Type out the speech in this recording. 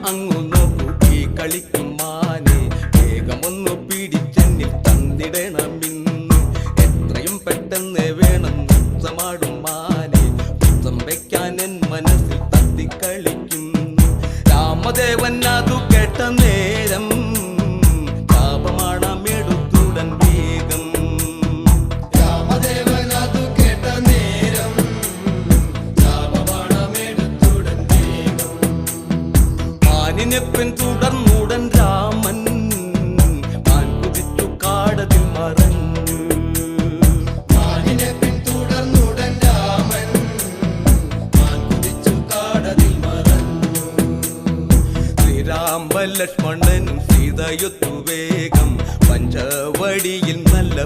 അങ്ങു നോക്കി കളിക്കും മാനെ വേഗമൊന്നു പിടിച്ചെന്നിൽ തന്നിടണമെന്ന് എത്രയും പെട്ടെന്ന് വേണം മുത്തമാടും മാനെ മുത്തം വയ്ക്കാൻ എൻ മനസ്സിൽ തത്തിക്കളിക്കുന്നു രാമദേവൻ അതു കേട്ട നേരം ശാപമാണമെടുത്തുടൻ വേഗം രാമദേവൻ അതു കേട്ട നേരം ശാപമാണമെടുത്തുടൻ വേഗം മാനിനെ പിന്തുടർന്നുടൻ രാമൻ മാൻ കുതിച്ചു കാടതിൽ മറഞ്ഞു മാനിനെ പിന്തുടർന്നുടൻ രാമൻ മാൻ കുതിച്ചു കാടതിൽ മറഞ്ഞു ശ്രീരാമ ലക്ഷ്മണനും സീതയൊത്തു വേഗം പഞ്ചവടിയിൽ നല്ല